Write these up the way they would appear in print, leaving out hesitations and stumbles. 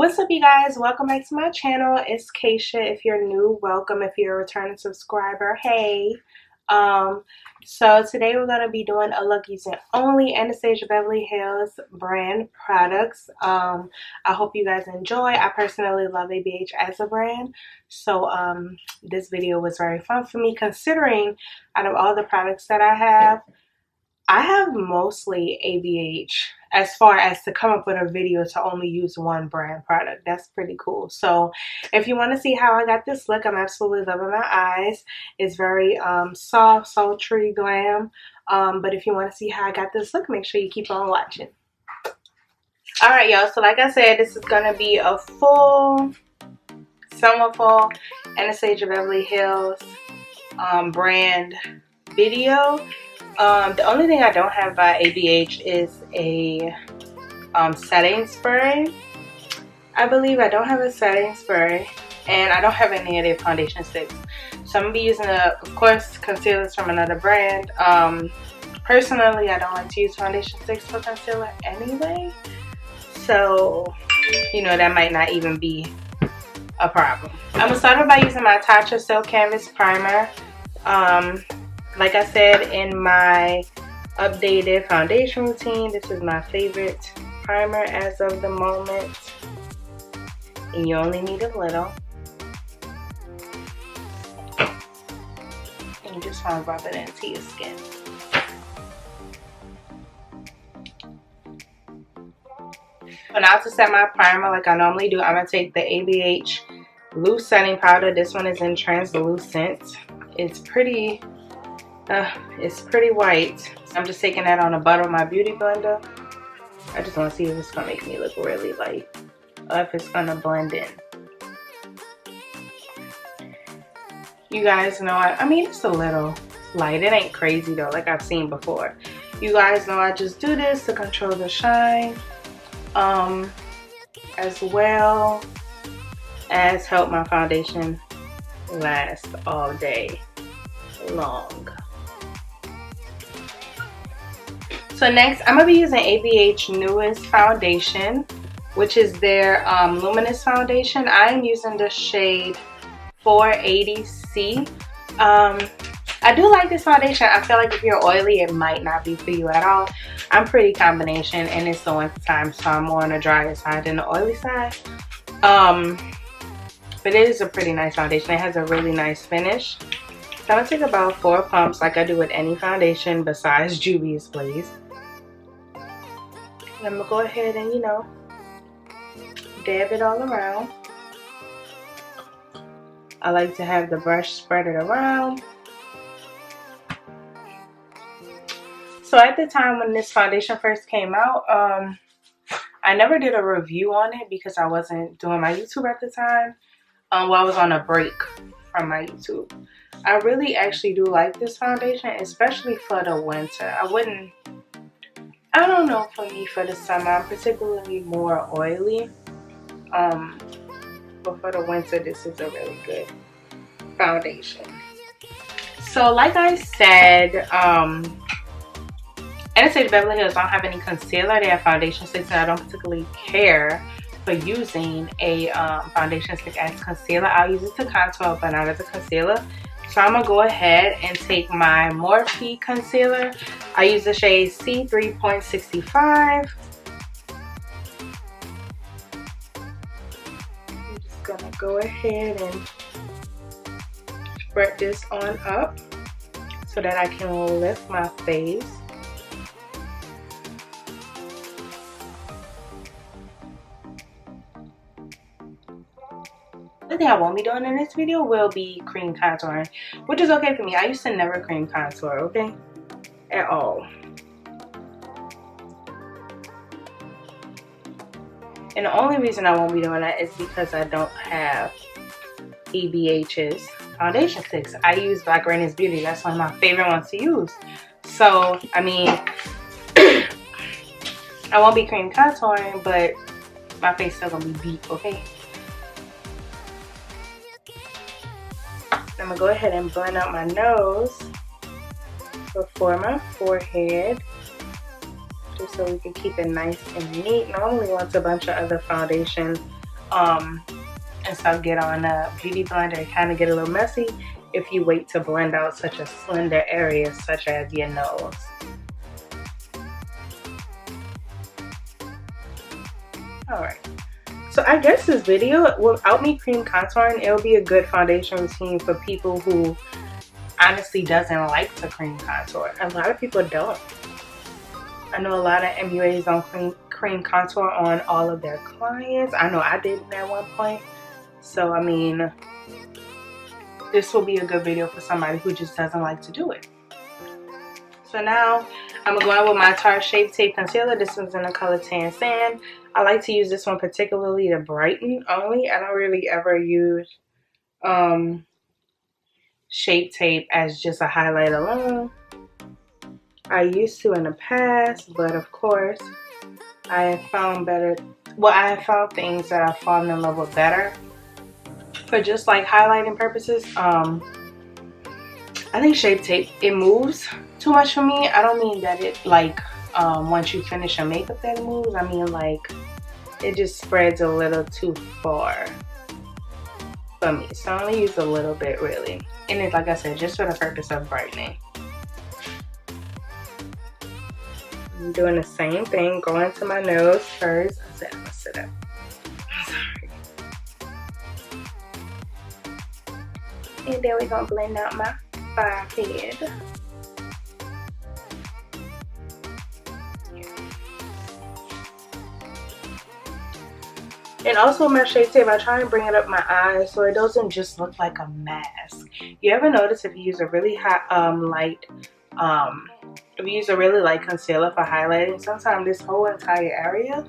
What's up, you guys? Welcome back to my channel. It's Kaysha. If you're new, welcome. If you're a returning subscriber, hey. So today we're gonna be doing a look using Only Anastasia Beverly Hills brand products. I hope you guys enjoy. I personally love ABH as a brand, so this video was very fun for me, considering out of all the products that I have mostly ABH as far as to come up with a video to only use one brand product. That's pretty cool. So if you want to see how I got this look, I'm absolutely loving my eyes. It's very soft, sultry, glam. But if you want to see how I got this look, make sure you keep on watching. Alright, y'all. So like I said, this is going to be a full summer fall Anastasia Beverly Hills brand video. The only thing I don't have by ABH is a setting spray. I believe I don't have a setting spray, and I don't have any of their foundation sticks. So I'm going to be using, of course, concealers from another brand. Personally, I don't like to use foundation sticks for concealer anyway. So, you know, that might not even be a problem. I'm going to start off by using my Tatcha Silk Canvas Primer. Like I said in my updated foundation routine, this is my favorite primer as of the moment. And you only need a little. And you just want to rub it into your skin. So now to set my primer like I normally do, I'm going to take the ABH loose setting powder. This one is in translucent. It's pretty white. So I'm just taking that on the bottom of my beauty blender. I just want to see if it's going to make me look really light or if it's going to blend in. You guys know, I mean, it's a little light. It ain't crazy though, like I've seen before. You guys know I just do this to control the shine, as well as help my foundation last all day long. So next, I'm going to be using ABH newest foundation, which is their luminous foundation. I'm using the shade 480C. I do like this foundation. I feel like if you're oily, it might not be for you at all. I'm pretty combination, and it's the winter time, so I'm more on the drier side than the oily side. But it is a pretty nice foundation. It has a really nice finish. So I'm going to take about 4 pumps like I do with any foundation besides Juvia's Blaze. I'm going to go ahead and, you know, dab it all around. I like to have the brush spread it around. So at the time when this foundation first came out, I never did a review on it because I wasn't doing my YouTube at the time. Well, I was on a break from my YouTube. I really actually do like this foundation, especially for the winter. I don't know, for me for the summer, I'm particularly more oily. But for the winter, this is a really good foundation. So like I said, Anastasia Beverly Hills don't have any concealer. They have foundation sticks, and I don't particularly care for using a foundation stick as concealer. I'll use it to contour, but not as a concealer. So I'm going to go ahead and take my Morphe concealer. I use the shade C3.65. I'm just going to go ahead and spread this on up so that I can lift my face. The thing I won't be doing in this video will be cream contouring, which is okay for me. I used to never cream contour, okay? At all. And the only reason I won't be doing that is because I don't have ABH's foundation sticks. I use Black Raini's Beauty. That's one of my favorite ones to use. So, I mean, I won't be cream contouring, but my face still gonna be beat, okay? I'm going to go ahead and blend out my nose before my forehead, just so we can keep it nice and neat. Normally once a bunch of other foundation and stuff get on a beauty blender, it kind of get a little messy if you wait to blend out such a slender area such as your nose. Alright, so I guess this video, without me cream contouring, it'll be a good foundation routine for people who honestly doesn't like to cream contour. A lot of people don't. I know a lot of MUAs don't cream contour on all of their clients. I know I didn't at one point. So I mean, this will be a good video for somebody who just doesn't like to do it. So now I'm going with my Tarte Shape Tape Concealer. This one's in the color Tan Sand. I like to use this one particularly to brighten only. I don't really ever use Shape Tape as just a highlight alone. I used to in the past, but of course I have found better. Well, I have found things that I've fallen in love with better for just like highlighting purposes. I think Shape Tape, it moves too much for me. I don't mean that it like once you finish your makeup that it moves. I mean like it just spreads a little too far for me. So I only use a little bit really. And it's like I said, just for the purpose of brightening. I'm doing the same thing, going to my nose first. I said I'm gonna sit up. Sorry. And then we're gonna blend out my forehead. And also my Shape Tape, I try and bring it up my eyes so it doesn't just look like a mask. You ever notice if you use a really hot if you use a really light concealer for highlighting, sometimes this whole entire area,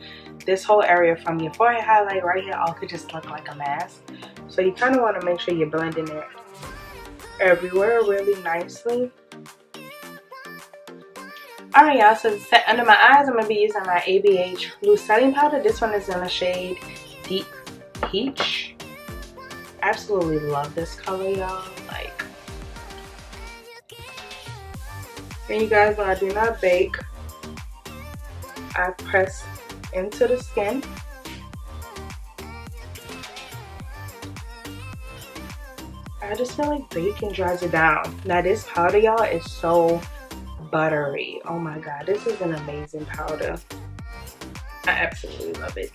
from your forehead highlight right here, all could just look like a mask. So you kind of want to make sure you're blending it everywhere really nicely. Alright y'all, so to set under my eyes, I'm going to be using my ABH Loose Setting Powder. This one is in the shade Deep Peach. Absolutely love this color, y'all. Like, and you guys know I do not bake. I press into the skin. I just feel like baking dries it down. Now this powder, y'all, is so buttery. Oh my god, this is an amazing powder. I absolutely love it.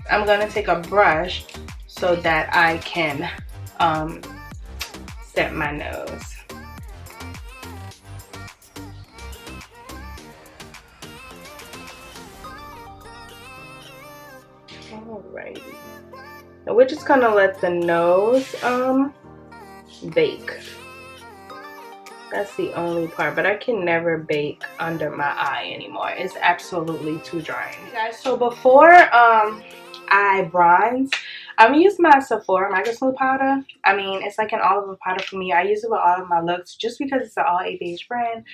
I'm gonna take a brush so that I can set my nose. Alrighty. Now we're just gonna let the nose bake. That's the only part, but I can never bake under my eye anymore. It's absolutely too drying. Guys, so before I bronze, I'm gonna use my Sephora Micro Smooth powder. I mean, it's like an all-over powder for me. I use it with all of my looks just because it's an all ABH brand.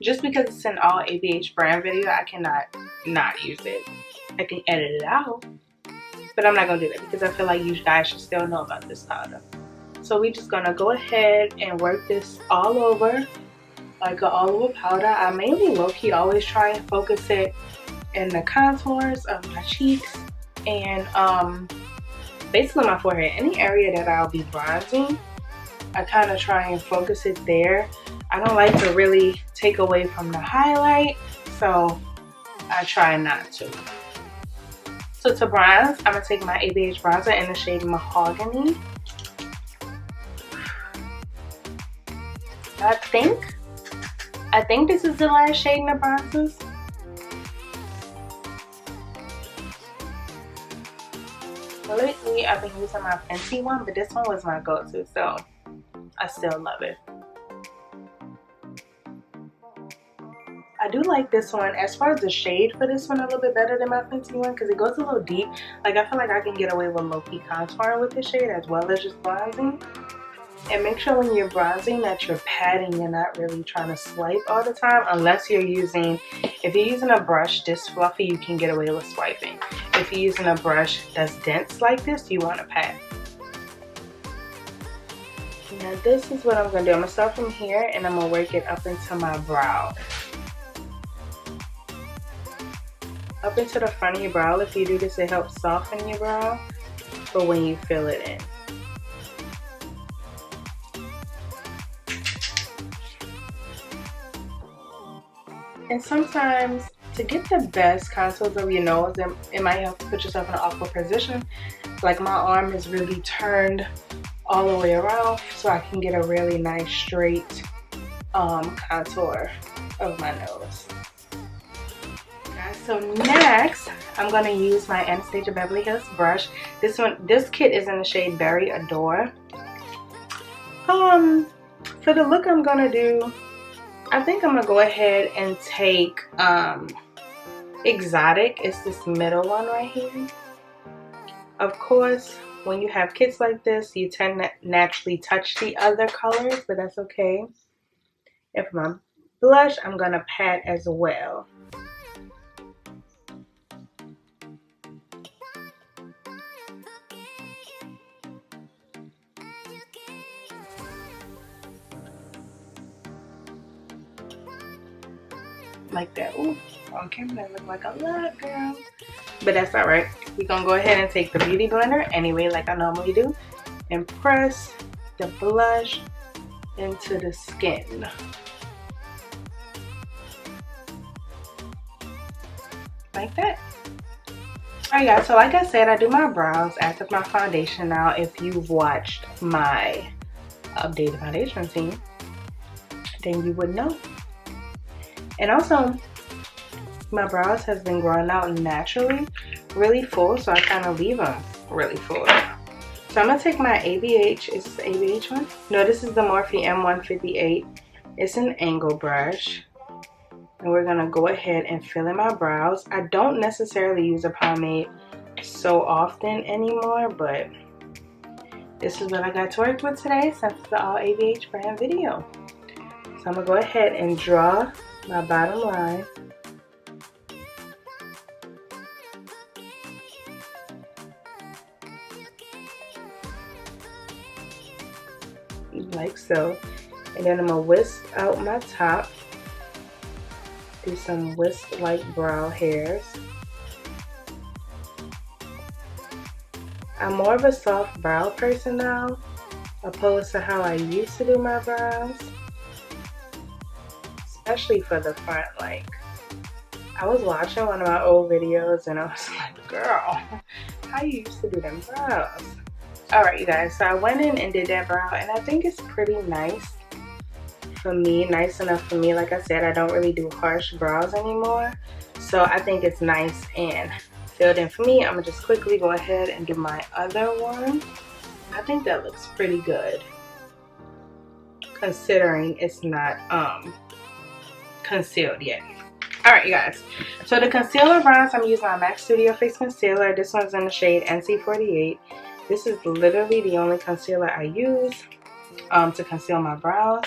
Just because it's an all ABH brand video, I cannot not use it. I can edit it out, but I'm not gonna do that because I feel like you guys should still know about this powder. So we're just gonna go ahead and work this all over like an all over powder. I mainly low-key always try and focus it in the contours of my cheeks and basically my forehead. Any area that I'll be bronzing, I kind of try and focus it there. I don't like to really take away from the highlight, so I try not to. So to bronze, I'm gonna take my ABH bronzer in the shade Mahogany. I think this is the last shade in the bronzers. Lately, I've been using my Fenty one, but this one was my go-to, so I still love it. I do like this one. As far as the shade for this one, a little bit better than my Fenty one because it goes a little deep. Like, I feel like I can get away with low-key contouring with this shade as well as just bronzing. And make sure when you're bronzing that you're patting, you're not really trying to swipe all the time unless you're using, if you're using a brush this fluffy, you can get away with swiping. If you're using a brush that's dense like this, you want to pat. Now this is what I'm going to do. I'm going to start from here and I'm going to work it up into my brow. up into the front of your brow. If you do this, it helps soften your brow for when you fill it in. And sometimes to get the best contours of your nose, it might help to put yourself in an awkward position. Like my arm is really turned all the way around so I can get a really nice straight contour of my nose. Okay, so next I'm gonna use my Anastasia Beverly Hills brush. This kit is in the shade Berry Adore. For the look I'm gonna do, I think I'm gonna go ahead and take Exotic. It's this middle one right here. Of course, when you have kits like this, you tend to naturally touch the other colors, but that's okay. And for my blush, I'm gonna pat as well. Like that. Ooh, on camera that look like a lot, girl. But that's alright. We're gonna go ahead and take the beauty blender anyway, like I normally do, and press the blush into the skin. Like that. Alright guys, so like I said, I do my brows after my foundation. Now if you've watched my updated foundation routine, then you would know. And also, my brows has been growing out naturally, really full, so I kind of leave them really full. So I'm gonna take my ABH, is this the ABH one? No, this is the Morphe M158. It's an angle brush. And we're gonna go ahead and fill in my brows. I don't necessarily use a pomade so often anymore, but this is what I got to work with today since it's the all ABH brand video. So I'm gonna go ahead and draw my bottom line. Like so. And then I'm gonna whisk out my top. Do some whisk like brow hairs. I'm more of a soft brow person now, opposed to how I used to do my brows. Especially for the front. Like, I was watching one of my old videos and I was like, girl, how you used to do them brows? Alright you guys, so I went in and did that brow and I think it's pretty nice for me, nice enough for me. Like I said, I don't really do harsh brows anymore, so I think it's nice and filled in for me. I'm gonna just quickly go ahead and do my other one. I think that looks pretty good considering it's not concealed yet. Alright you guys, so the concealer bronze, I'm using my MAC Studio Face Concealer. This one's in the shade NC48. This is literally the only concealer I use to conceal my brows.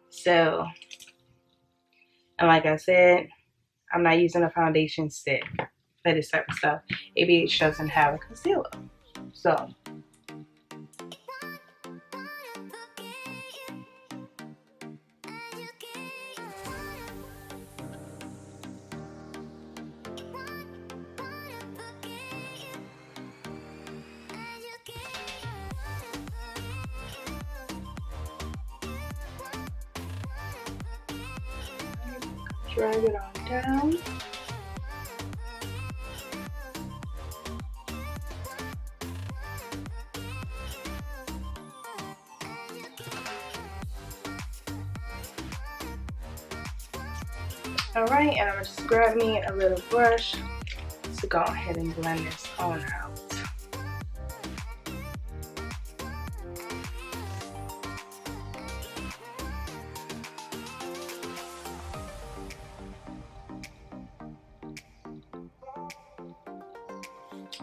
So, and like I said, I'm not using a foundation stick for this type of stuff. ABH doesn't have a concealer. So, drag it on down. Alright, and I'm gonna just grab me a little brush to go ahead and blend this on out.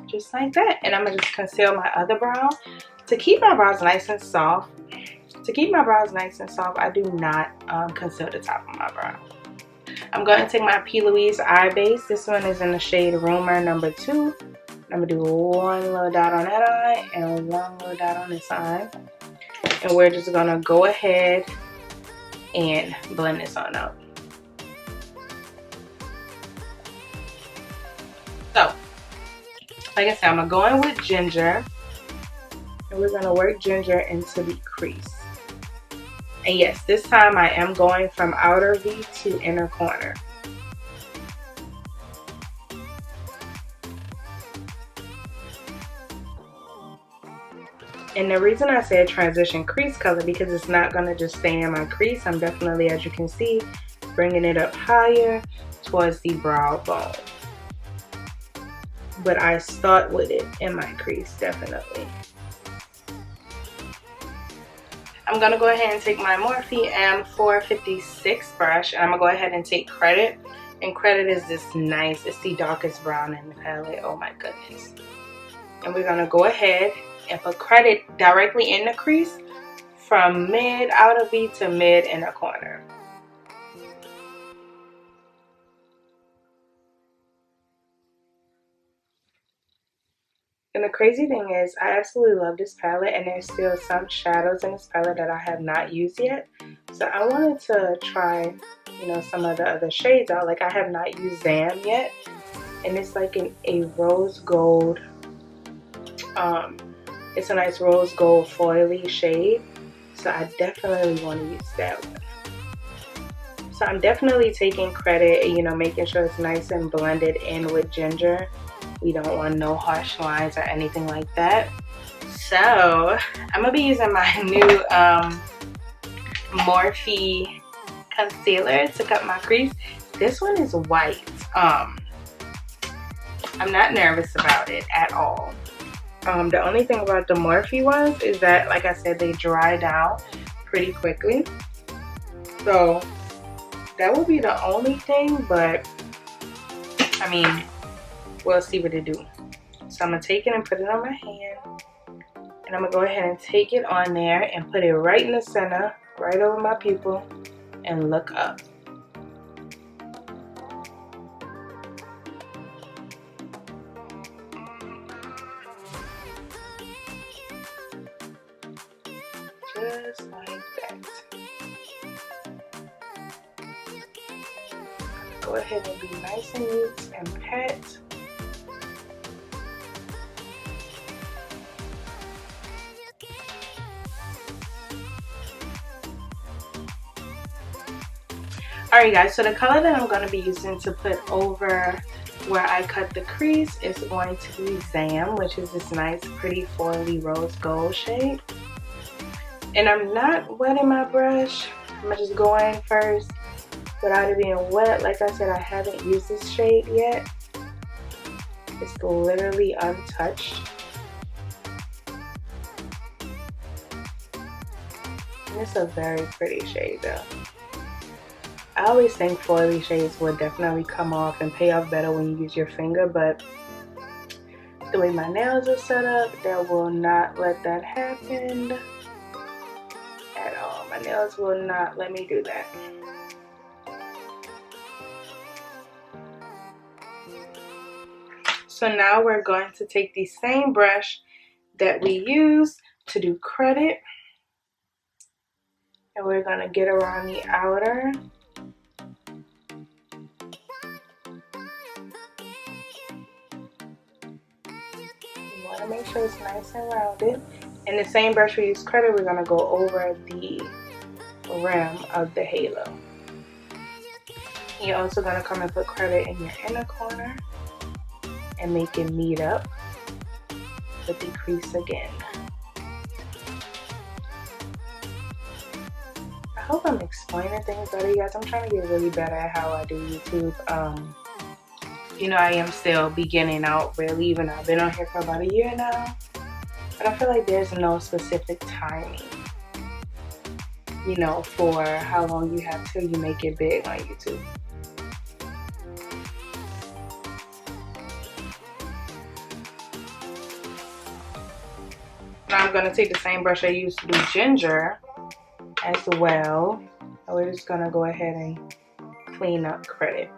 Just like that. And I'm gonna just conceal my other brow. To keep my brows nice and soft, I do not conceal the top of my brow. I'm going to take my P. Louise eye base. This one is in the shade Rumor number 2. I'm going to do one little dot on that eye and one little dot on this eye. And we're just going to go ahead and blend this on out. like I said, I'm gonna go in with ginger, and we're gonna work ginger into the crease. And yes, this time I am going from outer V to inner corner. And the reason I said transition crease color, because it's not going to just stay in my crease. I'm definitely, as you can see, bringing it up higher towards the brow bone. But I start with it in my crease, definitely. I'm going to go ahead and take my Morphe M456 brush, and I'm going to go ahead and take Credit. And Credit is this nice, it's the darkest brown in the palette. Oh my goodness. And we're going to go ahead and put Credit directly in the crease from mid outer V to mid inner corner. And the crazy thing is, I absolutely love this palette, and there's still some shadows in this palette that I have not used yet. So I wanted to try, you know, some of the other shades out. Like, I have not used Zam yet, and it's like a rose gold. It's a nice rose gold foily shade, so I definitely want to use that one. So I'm definitely taking Credit, you know, making sure it's nice and blended in with ginger. We don't want no harsh lines or anything like that. So I'm gonna be using my new Morphe concealer to cut my crease. This one is white. I'm not nervous about it at all. The only thing about the Morphe ones is that, like I said, they dry down pretty quickly. So that would be the only thing, but I mean, we'll see what it do. So I'm gonna take it and put it on my hand, and I'm gonna go ahead and take it on there and put it right in the center, right over my pupil, and look up. Just like that. Go ahead and be nice and neat and pat. Alright guys, so the color that I'm going to be using to put over where I cut the crease is going to be Zam, which is this nice pretty foily rose gold shade. And I'm not wetting my brush. I'm going to just go in first without it being wet. Like I said, I haven't used this shade yet. It's literally untouched. And it's a very pretty shade though. I always think foily shades would definitely come off and pay off better when you use your finger, but the way my nails are set up, that will not let that happen at all. My nails will not let me do that. So now we're going to take the same brush that we used to do Credit, and we're going to get around the outer. You want to make sure it's nice and rounded. And the same brush we used Credit, we're going to go over the rim of the halo. You're also going to come and put Credit in your inner corner and make it meet up with the crease again. I hope I'm explaining things better, you guys. I'm trying to get really better at how I do YouTube. You know, I am still beginning out really, even I've been on here for about a year now. But I feel like there's no specific timing, you know, for how long you have till you make it big on YouTube. Now I'm going to take the same brush I used to do ginger as well. And we're just going to go ahead and clean up Credit.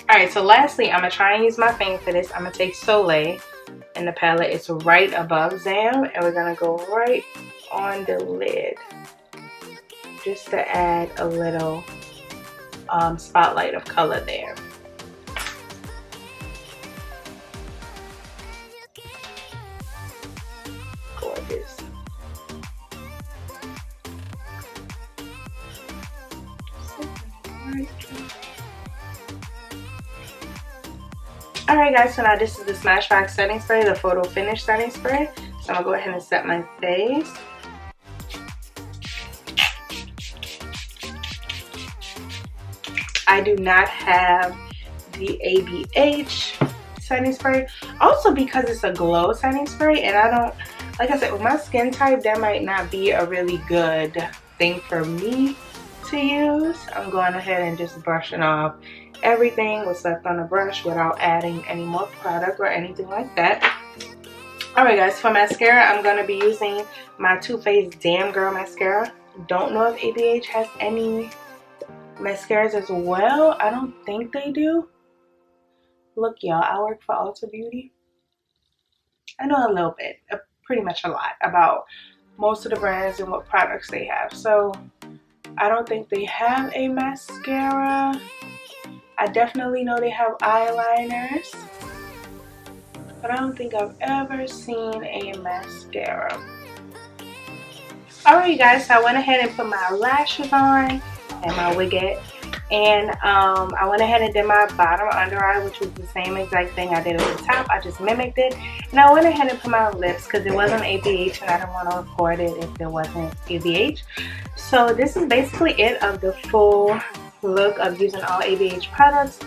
Alright, so lastly, I'm going to try and use my finger for this. I'm going to take Soleil in the palette. It's right above Zam, and we're going to go right on the lid just to add a little spotlight of color there. Gorgeous. Alright guys, so now this is the Smashbox setting spray, the photo finish setting spray. So I'm gonna go ahead and set my face. I do not have the ABH setting spray, also because it's a glow setting spray, and I don't, like I said, with my skin type, that might not be a really good thing for me to use. I'm going ahead and just brushing off everything what's left on the brush without adding any more product or anything like that. Alright guys, for mascara, I'm going to be using my Too Faced Damn Girl mascara. Don't know if ABH has any mascaras as well. I don't think they do. Look y'all, I work for Ulta Beauty. I know a little bit, pretty much a lot, about most of the brands and what products they have. So I don't think they have a mascara. I definitely know they have eyeliners, but I don't think I've ever seen a mascara. Alright guys, so I went ahead and put my lashes on and my wigette, and I went ahead and did my bottom under eye, which was the same exact thing I did at the top. I just mimicked it, and I went ahead and put my lips because it wasn't ABH and I didn't want to record it if it wasn't ABH. So this is basically it of the full look of using all ABH products,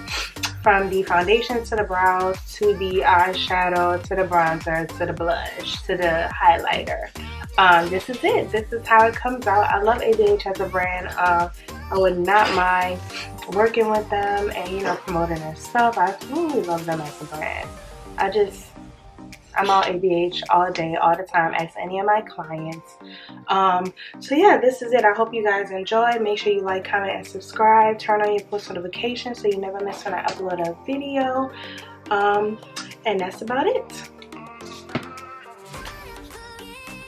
from the foundation to the brows to the eyeshadow to the bronzer to the blush to the highlighter. This is it. This is how it comes out. I love ABH as a brand. I would not mind working with them and, you know, promoting their stuff. I absolutely love them as a brand. I'm on ABH all day, all the time. Ask any of my clients. So yeah, this is it. I hope you guys enjoy. Make sure you like, comment, and subscribe. Turn on your post notifications so you never miss when I upload a video. And that's about it.